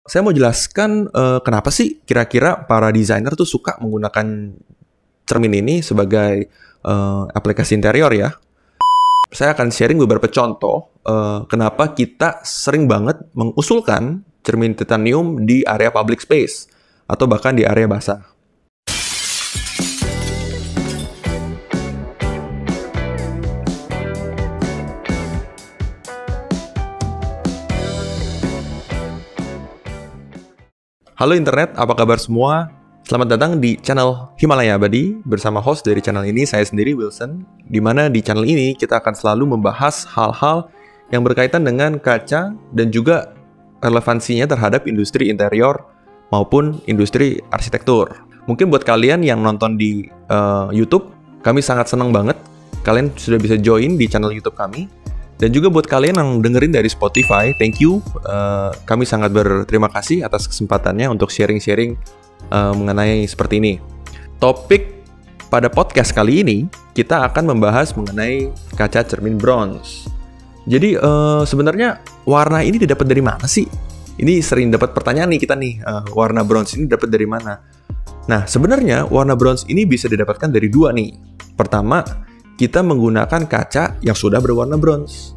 Saya mau jelaskan kenapa sih kira-kira para desainer tuh suka menggunakan cermin ini sebagai aplikasi interior ya. Saya akan sharing beberapa contoh kenapa kita sering banget mengusulkan cermin titanium di area public space atau bahkan di area basah. Halo internet, apa kabar semua? Selamat datang di channel Himalaya Abadi. Bersama host dari channel ini, saya sendiri Wilson. Di mana di channel ini kita akan selalu membahas hal-hal yang berkaitan dengan kaca dan juga relevansinya terhadap industri interior maupun industri arsitektur. Mungkin buat kalian yang nonton di YouTube, kami sangat senang banget kalian sudah bisa join di channel YouTube kami. Dan juga buat kalian yang dengerin dari Spotify, thank you. Kami sangat berterima kasih atas kesempatannya untuk sharing-sharing mengenai seperti ini. Topik pada podcast kali ini, kita akan membahas mengenai kaca cermin bronze. Jadi sebenarnya warna ini didapat dari mana sih? Ini sering dapat pertanyaan nih kita nih, warna bronze ini dapat dari mana? Nah, sebenarnya warna bronze ini bisa didapatkan dari dua nih. Pertama, kita menggunakan kaca yang sudah berwarna bronze.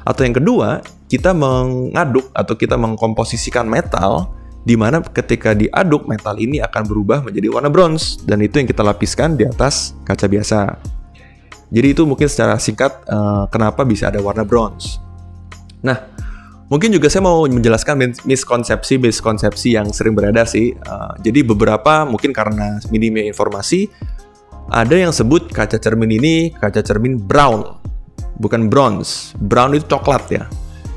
Atau yang kedua, kita mengaduk atau kita mengkomposisikan metal di mana ketika diaduk metal ini akan berubah menjadi warna bronze dan itu yang kita lapiskan di atas kaca biasa. Jadi itu mungkin secara singkat kenapa bisa ada warna bronze. Nah, mungkin juga saya mau menjelaskan miskonsepsi yang sering beredar sih. Jadi beberapa mungkin karena minimnya informasi, ada yang sebut kaca cermin ini kaca cermin brown, bukan bronze. Brown itu coklat ya.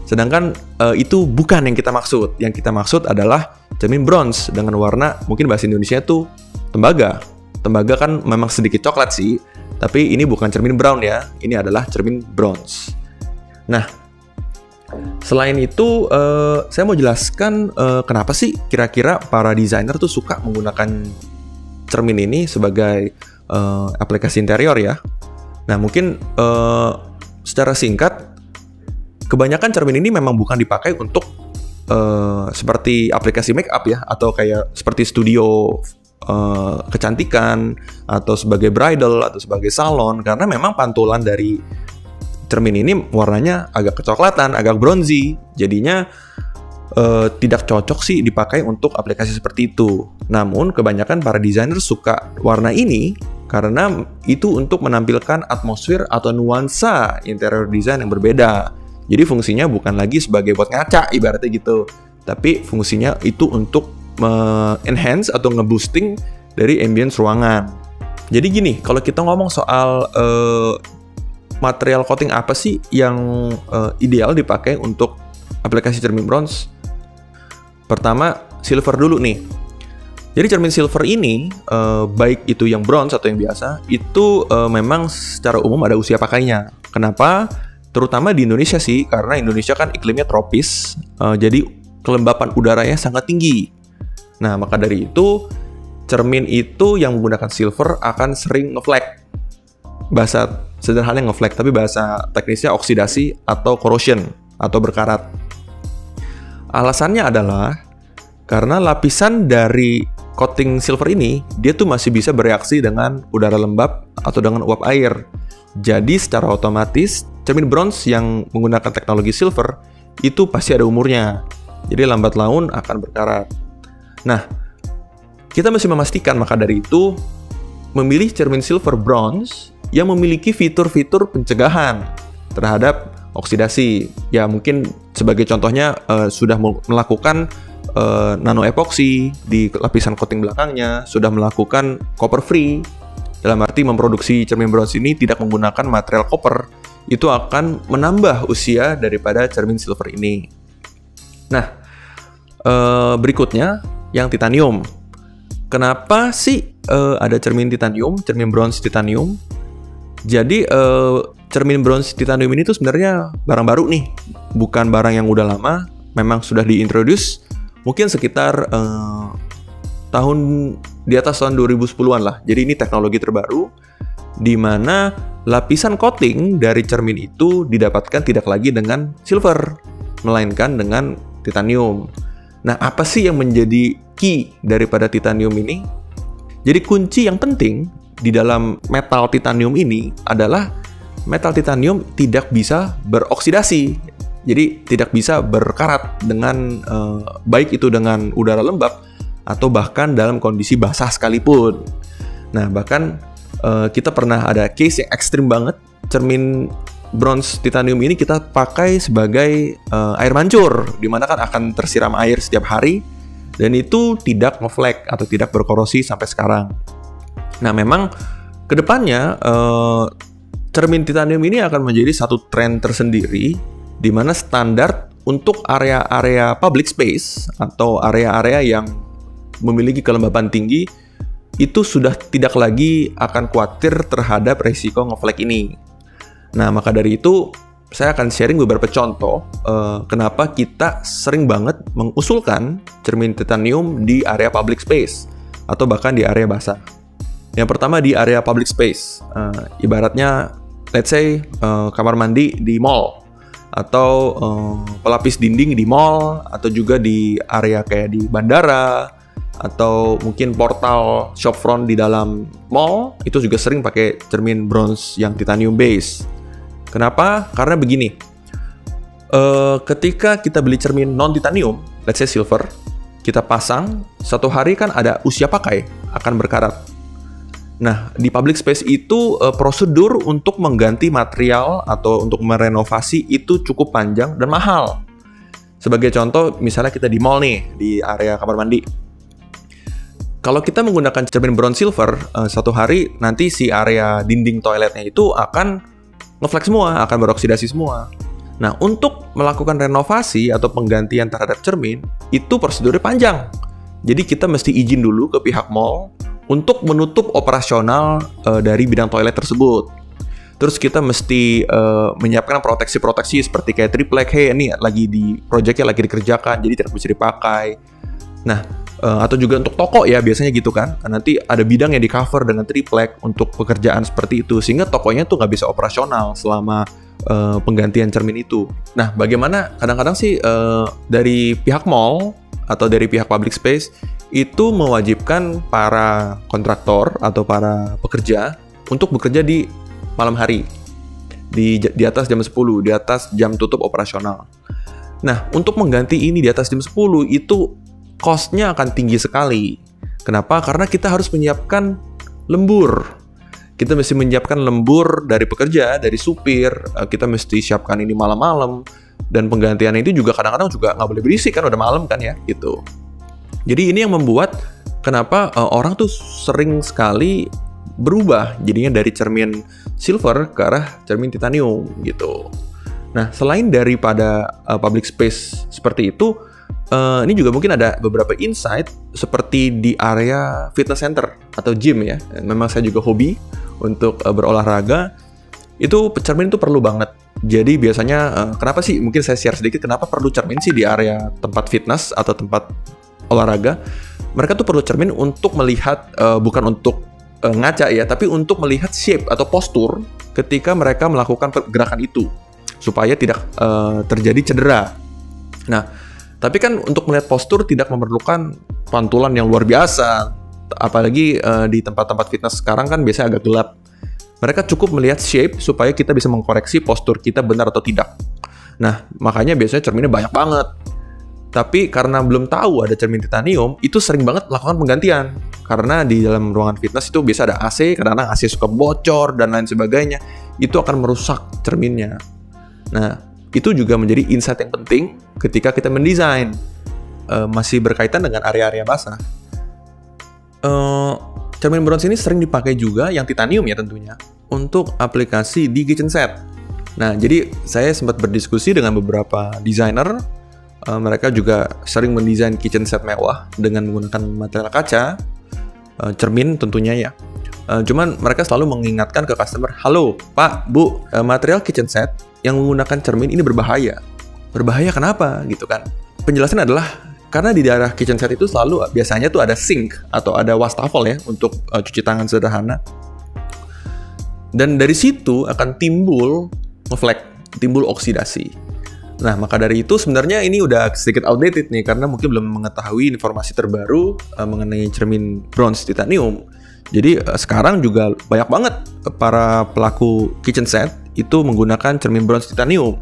Sedangkan itu bukan yang kita maksud. Yang kita maksud adalah cermin bronze dengan warna mungkin bahasa Indonesia itu tembaga. Tembaga kan memang sedikit coklat sih, tapi ini bukan cermin brown ya. Ini adalah cermin bronze. Nah, selain itu saya mau jelaskan kenapa sih kira-kira para desainer tuh suka menggunakan cermin ini sebagai aplikasi interior ya. Nah, mungkin secara singkat, kebanyakan cermin ini memang bukan dipakai untuk seperti aplikasi make up ya, atau kayak seperti studio kecantikan, atau sebagai bridal, atau sebagai salon, karena memang pantulan dari cermin ini warnanya agak kecoklatan, agak bronzy, jadinya tidak cocok sih dipakai untuk aplikasi seperti itu. Namun kebanyakan para desainer suka warna ini karena itu untuk menampilkan atmosfer atau nuansa interior design yang berbeda. Jadi fungsinya bukan lagi sebagai buat ngaca ibaratnya gitu, tapi fungsinya itu untuk enhance atau nge-boosting dari ambience ruangan. Jadi gini, kalau kita ngomong soal material coating apa sih yang ideal dipakai untuk aplikasi cermin bronze? Pertama, silver dulu nih. Jadi cermin silver ini, baik itu yang bronze atau yang biasa, itu memang secara umum ada usia pakainya. Kenapa? Terutama di Indonesia sih, karena Indonesia kan iklimnya tropis, jadi kelembapan udaranya sangat tinggi. Nah, maka dari itu, cermin itu yang menggunakan silver akan sering ngeflek. Bahasa sederhana ngeflek, tapi bahasa teknisnya oksidasi atau corrosion, atau berkarat. Alasannya adalah karena lapisan dari coating silver ini, dia tuh masih bisa bereaksi dengan udara lembab atau dengan uap air. Jadi secara otomatis, cermin bronze yang menggunakan teknologi silver itu pasti ada umurnya. Jadi lambat laun akan berkarat. Nah, kita mesti memastikan maka dari itu, memilih cermin silver bronze yang memiliki fitur-fitur pencegahan terhadap oksidasi. Ya mungkin sebagai contohnya sudah melakukan nano epoxy di lapisan coating belakangnya, sudah melakukan copper free, dalam arti memproduksi cermin bronze ini tidak menggunakan material copper, itu akan menambah usia daripada cermin silver ini. Nah, berikutnya yang titanium. Kenapa sih ada cermin titanium, cermin bronze titanium? Jadi cermin bronze titanium ini tuh sebenarnya barang baru nih, bukan barang yang udah lama, memang sudah diintroduce mungkin sekitar di atas tahun 2010-an lah. Jadi ini teknologi terbaru di mana lapisan coating dari cermin itu didapatkan tidak lagi dengan silver, melainkan dengan titanium. Nah, apa sih yang menjadi key daripada titanium ini? Jadi kunci yang penting di dalam metal titanium ini adalah metal titanium tidak bisa beroksidasi. Jadi tidak bisa berkarat dengan baik itu dengan udara lembab atau bahkan dalam kondisi basah sekalipun. Nah, bahkan kita pernah ada case yang ekstrim banget. Cermin bronze titanium ini kita pakai sebagai air mancur, di mana kan akan tersiram air setiap hari dan itu tidak ngeflek atau tidak berkorosi sampai sekarang. Nah, memang kedepannya cermin titanium ini akan menjadi satu tren tersendiri, di mana standar untuk area-area public space atau area-area yang memiliki kelembaban tinggi itu sudah tidak lagi akan khawatir terhadap resiko ngeflek ini. Nah, maka dari itu saya akan sharing beberapa contoh kenapa kita sering banget mengusulkan cermin titanium di area public space atau bahkan di area basah. Yang pertama di area public space, ibaratnya let's say kamar mandi di mall atau pelapis dinding di mall atau juga di area kayak di bandara atau mungkin portal shopfront di dalam mall, itu juga sering pakai cermin bronze yang titanium base. Kenapa? Karena begini, ketika kita beli cermin non-titanium, let's say silver, kita pasang, satu hari kan ada usia pakai, akan berkarat. Nah, di public space itu prosedur untuk mengganti material atau untuk merenovasi itu cukup panjang dan mahal. Sebagai contoh, misalnya kita di mall nih, di area kamar mandi. Kalau kita menggunakan cermin bronze silver, satu hari nanti si area dinding toiletnya itu akan ngeflek semua, akan beroksidasi semua. Nah, untuk melakukan renovasi atau penggantian terhadap cermin, itu prosedurnya panjang. Jadi kita mesti izin dulu ke pihak mall untuk menutup operasional dari bidang toilet tersebut. Terus kita mesti menyiapkan proteksi-proteksi seperti kayak triplek, hey ini lagi di projectnya lagi dikerjakan, jadi tidak bisa dipakai. Nah, atau juga untuk toko ya, biasanya gitu kan. Nanti ada bidang yang di cover dengan triplek untuk pekerjaan seperti itu, sehingga tokonya tuh nggak bisa operasional selama penggantian cermin itu. Nah, bagaimana kadang-kadang sih dari pihak mall atau dari pihak public space itu mewajibkan para kontraktor atau para pekerja untuk bekerja di malam hari, di atas jam 10, di atas jam tutup operasional. Nah, untuk mengganti ini di atas jam 10 itu cost-nya akan tinggi sekali. Kenapa? Karena kita harus menyiapkan lembur. Kita mesti menyiapkan lembur dari pekerja, dari supir. Kita mesti siapkan ini malam-malam. Dan penggantian itu juga kadang-kadang juga nggak boleh berisik kan, udah malam kan ya, gitu. Jadi ini yang membuat kenapa orang tuh sering sekali berubah jadinya dari cermin silver ke arah cermin titanium gitu. Nah, selain daripada public space seperti itu, ini juga mungkin ada beberapa insight seperti di area fitness center atau gym ya. Memang saya juga hobi untuk berolahraga. Itu cermin itu perlu banget. Jadi biasanya kenapa sih, mungkin saya share sedikit kenapa perlu cermin sih di area tempat fitness atau tempat olahraga. Mereka tuh perlu cermin untuk melihat, bukan untuk ngaca ya, tapi untuk melihat shape atau postur ketika mereka melakukan gerakan itu, supaya tidak terjadi cedera. Nah, tapi kan untuk melihat postur tidak memerlukan pantulan yang luar biasa. Apalagi di tempat-tempat fitness sekarang kan biasanya agak gelap. Mereka cukup melihat shape supaya kita bisa mengkoreksi postur kita benar atau tidak. Nah, makanya biasanya cerminnya banyak banget. Tapi karena belum tahu ada cermin titanium, itu sering banget melakukan penggantian. Karena di dalam ruangan fitness itu biasa ada AC, kadang-kadang AC suka bocor dan lain sebagainya. Itu akan merusak cerminnya. Nah, itu juga menjadi insight yang penting ketika kita mendesain. Masih berkaitan dengan area-area basah. Cermin bronze ini sering dipakai juga, yang titanium ya tentunya, untuk aplikasi di kitchen set. Nah, jadi saya sempat berdiskusi dengan beberapa desainer. Mereka juga sering mendesain kitchen set mewah dengan menggunakan material kaca, cermin tentunya ya. Cuman mereka selalu mengingatkan ke customer, halo Pak, Bu, material kitchen set yang menggunakan cermin ini berbahaya. Berbahaya kenapa gitu kan? Penjelasan adalah karena di daerah kitchen set itu selalu biasanya tuh ada sink atau ada wastafel ya untuk cuci tangan sederhana. Dan dari situ akan timbul ngeflek, timbul oksidasi. Nah, maka dari itu sebenarnya ini udah sedikit outdated nih, karena mungkin belum mengetahui informasi terbaru mengenai cermin bronze titanium. Jadi sekarang juga banyak banget para pelaku kitchen set itu menggunakan cermin bronze titanium,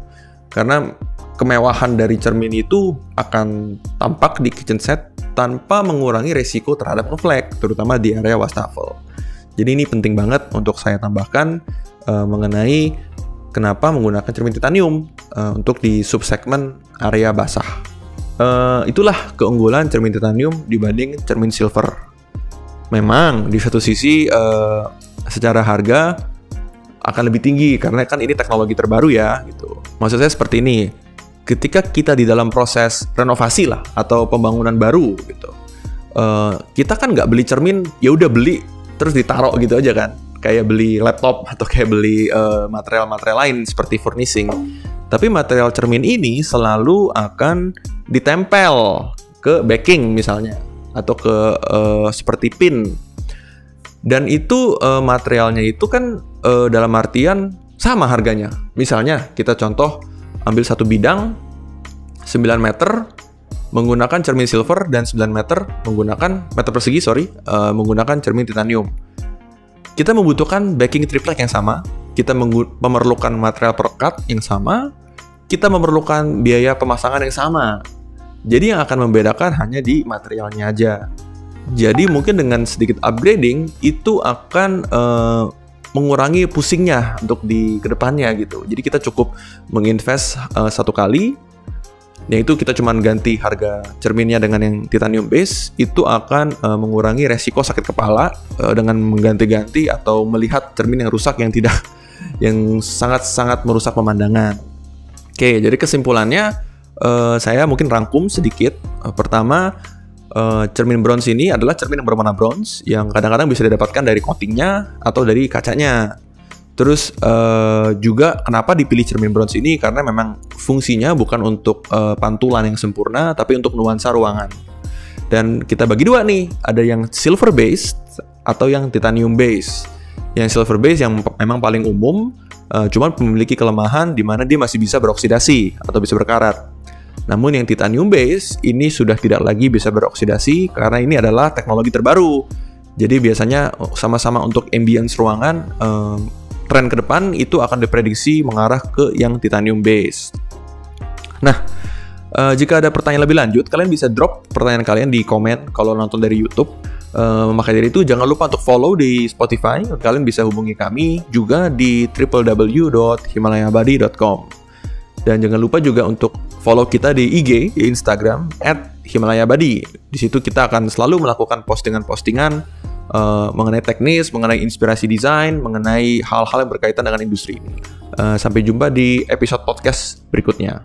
karena kemewahan dari cermin itu akan tampak di kitchen set tanpa mengurangi resiko terhadap ngeflek, terutama di area wastafel. Jadi ini penting banget untuk saya tambahkan mengenai kenapa menggunakan cermin titanium untuk di subsegmen area basah. Itulah keunggulan cermin titanium dibanding cermin silver. Memang di satu sisi secara harga akan lebih tinggi karena kan ini teknologi terbaru ya gitu. Maksud saya seperti ini. Ketika kita di dalam proses renovasi lah atau pembangunan baru gitu, kita kan nggak beli cermin ya udah beli terus ditaruh gitu aja kan, kayak beli laptop atau kayak beli material-material lain seperti furnishing. Tapi material cermin ini selalu akan ditempel ke backing misalnya atau ke seperti pin, dan itu materialnya itu kan dalam artian sama harganya. Misalnya kita contoh ambil satu bidang 9 meter menggunakan cermin silver dan 9 meter menggunakan meter persegi menggunakan cermin titanium. Kita membutuhkan backing triplek yang sama, kita memerlukan material perekat yang sama, kita memerlukan biaya pemasangan yang sama. Jadi yang akan membedakan hanya di materialnya aja. Jadi mungkin dengan sedikit upgrading itu akan mengurangi pusingnya untuk di kedepannya gitu. Jadi kita cukup menginvest satu kali, yaitu kita cuma ganti harga cerminnya dengan yang titanium base, itu akan mengurangi resiko sakit kepala dengan mengganti-ganti atau melihat cermin yang rusak yang sangat-sangat merusak pemandangan. Oke, jadi kesimpulannya saya mungkin rangkum sedikit. Pertama, cermin bronze ini adalah cermin yang berwarna bronze yang kadang-kadang bisa didapatkan dari coatingnya atau dari kacanya. Terus juga kenapa dipilih cermin bronze ini, karena memang fungsinya bukan untuk pantulan yang sempurna, tapi untuk nuansa ruangan. Dan kita bagi dua nih, ada yang silver based atau yang titanium based. Yang silver based yang memang paling umum, cuman memiliki kelemahan di mana dia masih bisa beroksidasi atau bisa berkarat. Namun yang titanium base ini sudah tidak lagi bisa beroksidasi karena ini adalah teknologi terbaru. Jadi biasanya sama-sama untuk ambience ruangan, tren ke depan itu akan diprediksi mengarah ke yang titanium base. Nah, jika ada pertanyaan lebih lanjut, kalian bisa drop pertanyaan kalian di komen kalau nonton dari YouTube. Maka dari itu jangan lupa untuk follow di Spotify. Kalian bisa hubungi kami juga di www.himalayabadi.com. Dan jangan lupa juga untuk follow kita di IG, di Instagram @himalayabadi. Di situ kita akan selalu melakukan postingan-postingan mengenai teknis, mengenai inspirasi desain, mengenai hal-hal yang berkaitan dengan industri ini. Sampai jumpa di episode podcast berikutnya.